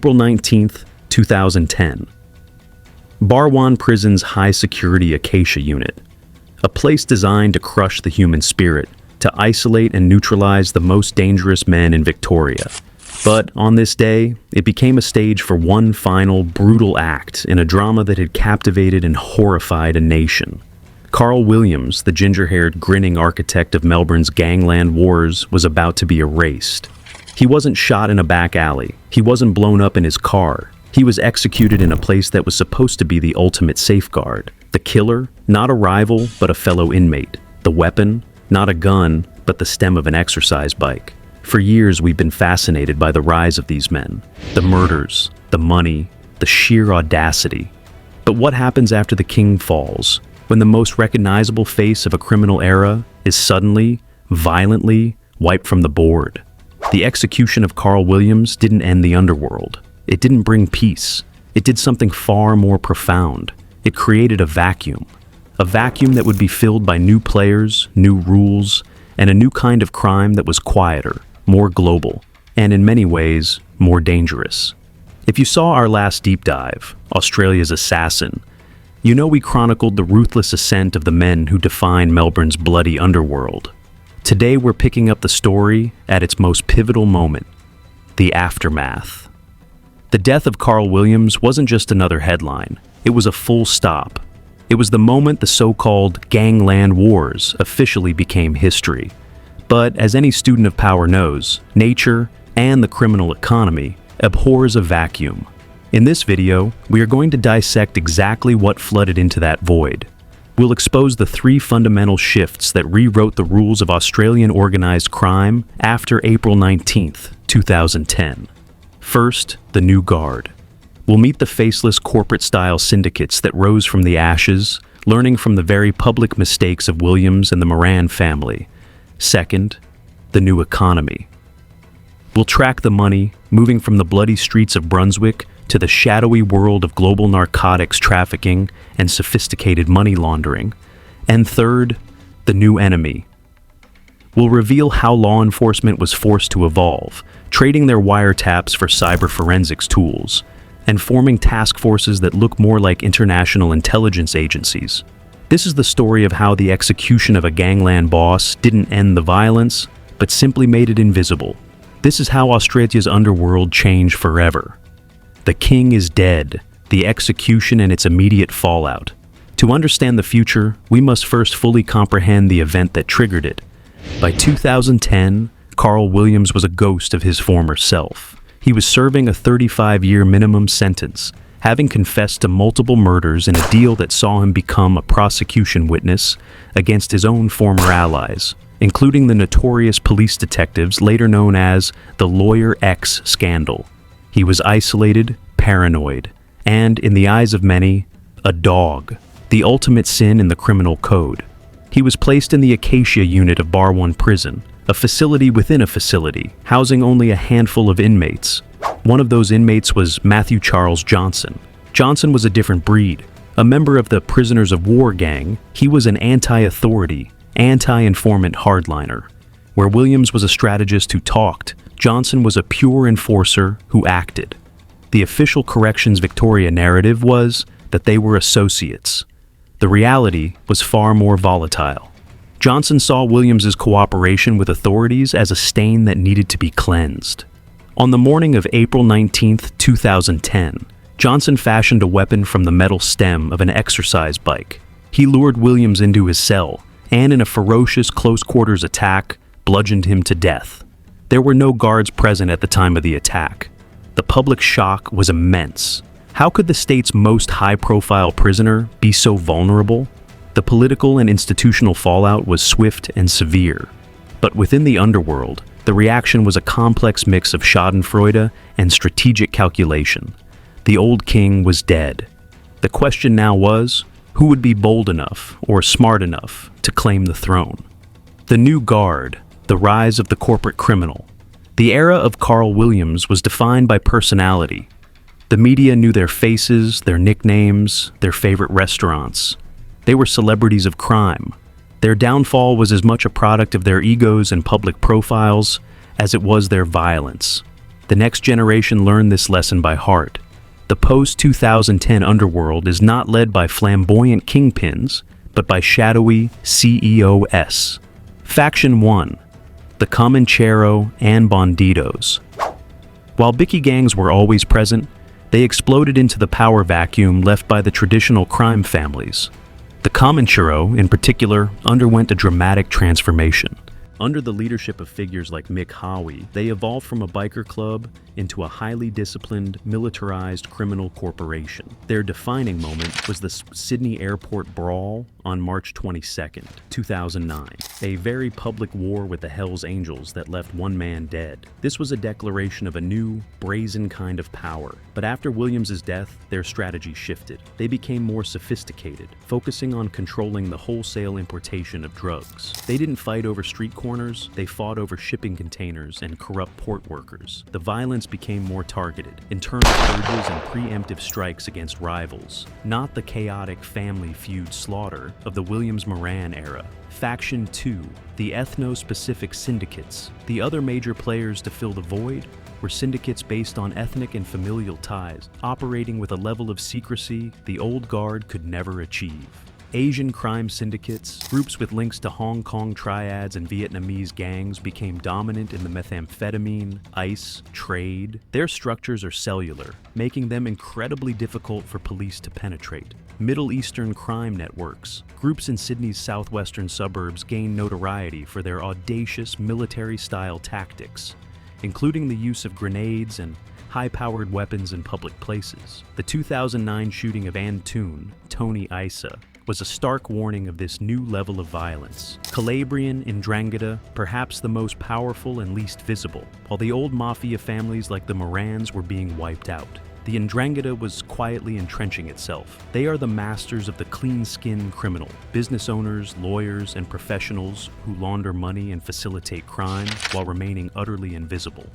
April 19th, 2010. Barwon Prison's high-security Acacia unit, a place designed to crush the human spirit, to isolate and neutralize the most dangerous men in Victoria. But on this day, it became a stage for one final, brutal act in a drama that had captivated and horrified a nation. Carl Williams, the ginger-haired, grinning architect of Melbourne's Gangland wars, was about to be erased. He wasn't shot in a back alley. He wasn't blown up in his car. He was executed in a place that was supposed to be the ultimate safeguard. The killer, not a rival, but a fellow inmate. The weapon, not a gun, but the stem of an exercise bike. For years, we've been fascinated by the rise of these men. The murders, the money, the sheer audacity. But what happens after the king falls, when the most recognizable face of a criminal era is suddenly, violently wiped from the board? The execution of Carl Williams didn't end the underworld. It didn't bring peace. It did something far more profound. It created a vacuum that would be filled by new players, new rules, and a new kind of crime that was quieter, more global, and in many ways, more dangerous. If you saw our last deep dive, Australia's Assassin, you know we chronicled the ruthless ascent of the men who define Melbourne's bloody underworld. Today we're picking up the story at its most pivotal moment, the aftermath. The death of Carl Williams wasn't just another headline. It was a full stop. It was the moment the so-called Gangland wars officially became history. But as any student of power knows, nature and the criminal economy abhors a vacuum. In this video, we are going to dissect exactly what flooded into that void. We'll expose the three fundamental shifts that rewrote the rules of Australian organized crime after April 19th, 2010. First, the new guard. We'll meet the faceless corporate-style syndicates that rose from the ashes, learning from the very public mistakes of Williams and the Moran family. Second, the new economy. We'll track the money, moving from the bloody streets of Brunswick to the shadowy world of global narcotics trafficking and sophisticated money laundering. And third, the new enemy. We'll reveal how law enforcement was forced to evolve, trading their wiretaps for cyber forensics tools, and forming task forces that look more like international intelligence agencies. This is the story of how the execution of a gangland boss didn't end the violence, but simply made it invisible. This is how Australia's underworld changed forever. The king is dead, the execution and its immediate fallout. To understand the future, we must first fully comprehend the event that triggered it. By 2010, Carl Williams was a ghost of his former self. He was serving a 35-year minimum sentence, having confessed to multiple murders in a deal that saw him become a prosecution witness against his own former allies, including the notorious police detectives later known as the Lawyer X scandal. He was isolated, paranoid, and, in the eyes of many, a dog, the ultimate sin in the criminal code. He was placed in the Acacia unit of Barwon Prison, a facility within a facility, housing only a handful of inmates. One of those inmates was Matthew Charles Johnson. Johnson was a different breed. A member of the Prisoners of War gang, he was an anti-authority, anti-informant hardliner. Where Williams was a strategist who talked, Johnson was a pure enforcer who acted. The official Corrections Victoria narrative was that they were associates. The reality was far more volatile. Johnson saw Williams's cooperation with authorities as a stain that needed to be cleansed. On the morning of April 19, 2010, Johnson fashioned a weapon from the metal stem of an exercise bike. He lured Williams into his cell, and in a ferocious close-quarters attack, bludgeoned him to death. There were no guards present at the time of the attack. The public shock was immense. How could the state's most high-profile prisoner be so vulnerable? The political and institutional fallout was swift and severe. But within the underworld, the reaction was a complex mix of schadenfreude and strategic calculation. The old king was dead. The question now was, who would be bold enough or smart enough to claim the throne? The new guard, the rise of the corporate criminal. The era of Carl Williams was defined by personality. The media knew their faces, their nicknames, their favorite restaurants. They were celebrities of crime. Their downfall was as much a product of their egos and public profiles as it was their violence. The next generation learned this lesson by heart. The post-2010 underworld is not led by flamboyant kingpins, but by shadowy CEOs. Faction 1. The Comanchero and Bandidos. While Bicky gangs were always present, they exploded into the power vacuum left by the traditional crime families. The Comanchero, in particular, underwent a dramatic transformation. Under the leadership of figures like Mick Howie, they evolved from a biker club into a highly disciplined, militarized criminal corporation. Their defining moment was the Sydney Airport Brawl on March 22, 2009, a very public war with the Hells Angels that left one man dead. This was a declaration of a new, brazen kind of power. But after Williams's death, their strategy shifted. They became more sophisticated, focusing on controlling the wholesale importation of drugs. They didn't fight over street corners, they fought over shipping containers and corrupt port workers. The violence became more targeted, internal purges and preemptive strikes against rivals, not the chaotic family feud slaughter of the Williams-Moran era. Faction 2, the ethno-specific syndicates. The other major players to fill the void were syndicates based on ethnic and familial ties, operating with a level of secrecy the old guard could never achieve. Asian crime syndicates, groups with links to Hong Kong triads and Vietnamese gangs, became dominant in the methamphetamine, ice, trade. Their structures are cellular, making them incredibly difficult for police to penetrate. Middle Eastern crime networks. Groups in Sydney's southwestern suburbs gained notoriety for their audacious military-style tactics, including the use of grenades and high-powered weapons in public places. The 2009 shooting of Antoon, Tony Isa, was a stark warning of this new level of violence. Calabrian Ndrangheta, perhaps the most powerful and least visible, while the old mafia families like the Morans were being wiped out. The Ndrangheta was quietly entrenching itself. They are the masters of the clean-skinned criminal, business owners, lawyers, and professionals who launder money and facilitate crime while remaining utterly invisible.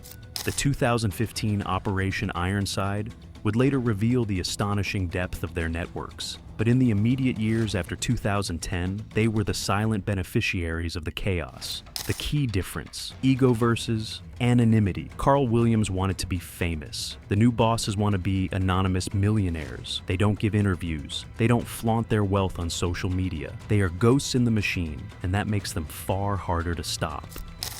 The 2015 Operation Ironside would later reveal the astonishing depth of their networks. But in the immediate years after 2010, they were the silent beneficiaries of the chaos. The key difference: ego versus anonymity. Carl Williams wanted to be famous. The new bosses want to be anonymous millionaires. They don't give interviews. They don't flaunt their wealth on social media. They are ghosts in the machine, and that makes them far harder to stop.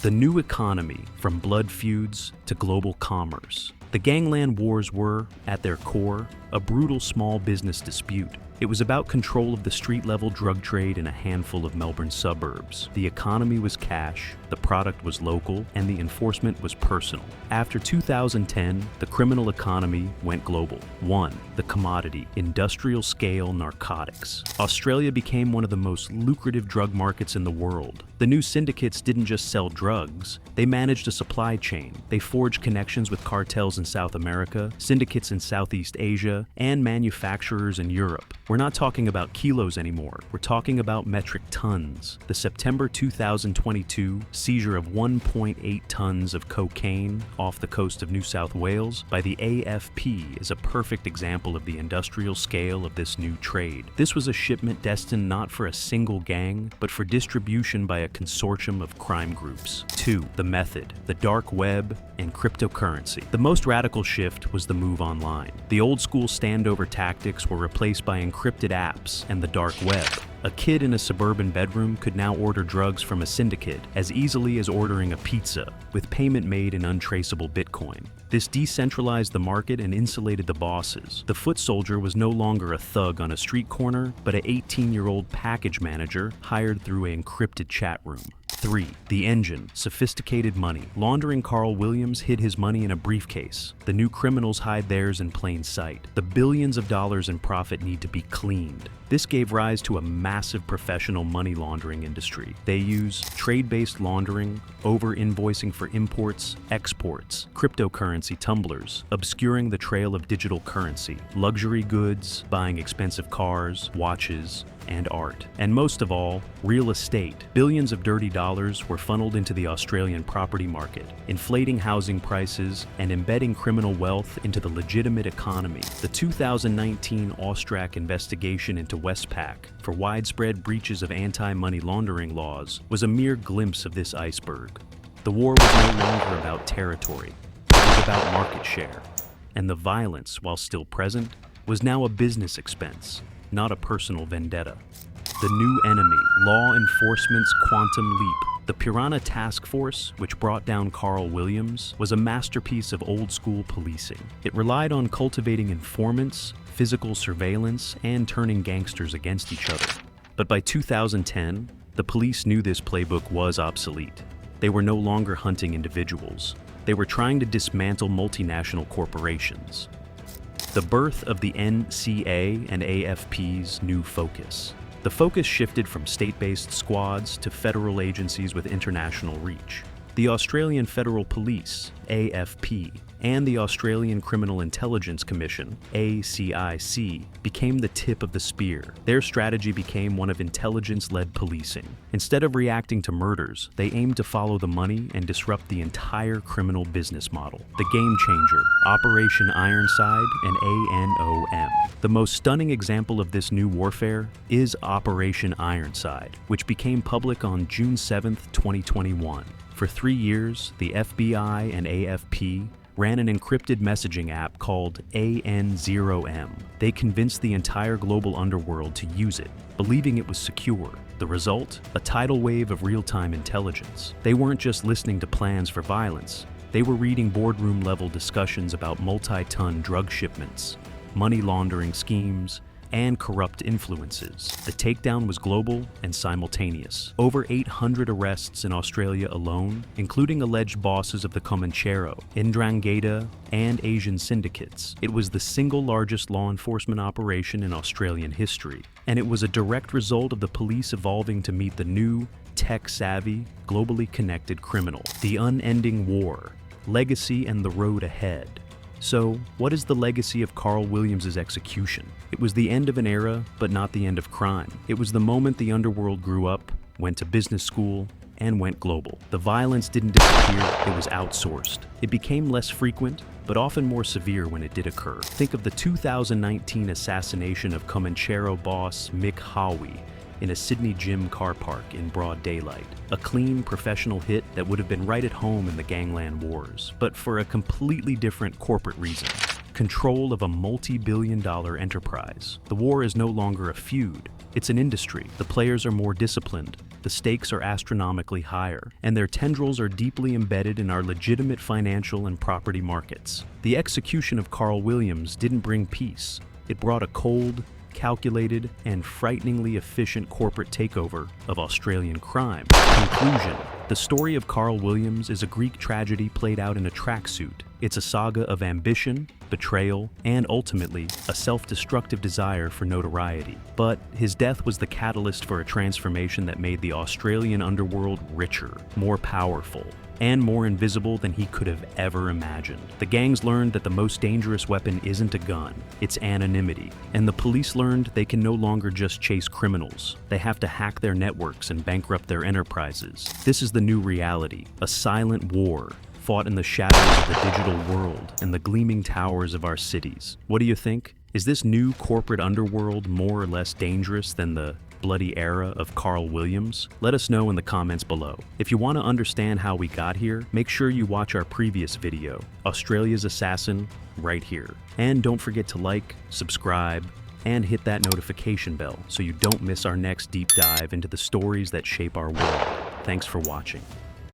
The new economy, from blood feuds to global commerce. The Gangland wars were, at their core, a brutal small business dispute. It was about control of the street-level drug trade in a handful of Melbourne suburbs. The economy was cash, the product was local, and the enforcement was personal. After 2010, the criminal economy went global. 1. The commodity, industrial-scale narcotics. Australia became one of the most lucrative drug markets in the world. The new syndicates didn't just sell drugs, they managed a supply chain. They forged connections with cartels in South America, syndicates in Southeast Asia, and manufacturers in Europe. We're not talking about kilos anymore, we're talking about metric tons. The September 2022 seizure of 1.8 tons of cocaine off the coast of New South Wales by the AFP is a perfect example of the industrial scale of this new trade. This was a shipment destined not for a single gang, but for distribution by a consortium of crime groups. 2. The method, the dark web, and cryptocurrency. The most radical shift was the move online. The old school standover tactics were replaced by encrypted apps and the dark web. A kid in a suburban bedroom could now order drugs from a syndicate as easily as ordering a pizza, with payment made in untraceable Bitcoin. This decentralized the market and insulated the bosses. The foot soldier was no longer a thug on a street corner, but an 18-year-old package manager hired through an encrypted chat room. 3. The engine, sophisticated money. Laundering Carl Williams hid his money in a briefcase. The new criminals hide theirs in plain sight. The billions of dollars in profit need to be cleaned. This gave rise to a massive professional money laundering industry. They use trade-based laundering, over-invoicing for imports, exports, cryptocurrency tumblers, obscuring the trail of digital currency, luxury goods, buying expensive cars, watches, and art. And most of all, real estate. Billions of dirty dollars were funneled into the Australian property market, inflating housing prices and embedding criminal wealth into the legitimate economy. The 2019 Austrac investigation into Westpac for widespread breaches of anti-money laundering laws was a mere glimpse of this iceberg. The war was no longer about territory. It was was about market share, and the violence, while still present, was now a business expense, not a personal vendetta. The new enemy, law enforcement's quantum leap. The Piranha Task Force, which brought down Carl Williams, was a masterpiece of old-school policing. It relied on cultivating informants, physical surveillance, and turning gangsters against each other. But by 2010, the police knew this playbook was obsolete. They were no longer hunting individuals. They were trying to dismantle multinational corporations. The birth of the NCA and AFP's new focus. The focus shifted from state-based squads to federal agencies with international reach. The Australian Federal Police, AFP, and the Australian Criminal Intelligence Commission, ACIC, became the tip of the spear. Their strategy became one of intelligence-led policing. Instead of reacting to murders, they aimed to follow the money and disrupt the entire criminal business model. The game changer, Operation Ironside and ANOM. The most stunning example of this new warfare is Operation Ironside, which became public on June 7, 2021. For 3 years, the FBI and AFP ran an encrypted messaging app called AN0M. They convinced the entire global underworld to use it, believing it was secure. The result? A tidal wave of real-time intelligence. They weren't just listening to plans for violence. They were reading boardroom-level discussions about multi-ton drug shipments, money laundering schemes, and corrupt influences. The takedown was global and simultaneous. Over 800 arrests in Australia alone, including alleged bosses of the Comanchero, Ndrangheta, and Asian syndicates. It was the single largest law enforcement operation in Australian history, and it was a direct result of the police evolving to meet the new, tech-savvy, globally connected criminal. The unending war, legacy, and the road ahead. So, what is the legacy of Carl Williams' execution? It was the end of an era, but not the end of crime. It was the moment the underworld grew up, went to business school, and went global. The violence didn't disappear, it was outsourced. It became less frequent, but often more severe when it did occur. Think of the 2019 assassination of Comanchero boss Mick Howie in a Sydney gym car park in broad daylight. A clean, professional hit that would have been right at home in the Gangland wars, but for a completely different corporate reason. Control of a multi-billion-dollar enterprise. The war is no longer a feud, it's an industry. The players are more disciplined, the stakes are astronomically higher, and their tendrils are deeply embedded in our legitimate financial and property markets. The execution of Carl Williams didn't bring peace. It brought a cold, calculated, and frighteningly efficient corporate takeover of Australian crime. Conclusion. The story of Carl Williams is a Greek tragedy played out in a tracksuit. It's a saga of ambition, betrayal, and ultimately, a self-destructive desire for notoriety. But his death was the catalyst for a transformation that made the Australian underworld richer, more powerful, and more invisible than he could have ever imagined. The gangs learned that the most dangerous weapon isn't a gun, it's anonymity. And the police learned they can no longer just chase criminals. They have to hack their networks and bankrupt their enterprises. This is the new reality, a silent war fought in the shadows of the digital world and the gleaming towers of our cities. What do you think? Is this new corporate underworld more or less dangerous than the bloody era of Carl Williams? Let us know in the comments below. If you want to understand how we got here, make sure you watch our previous video, Australia's Assassin, right here. And don't forget to like, subscribe, and hit that notification bell so you don't miss our next deep dive into the stories that shape our world. Thanks for watching.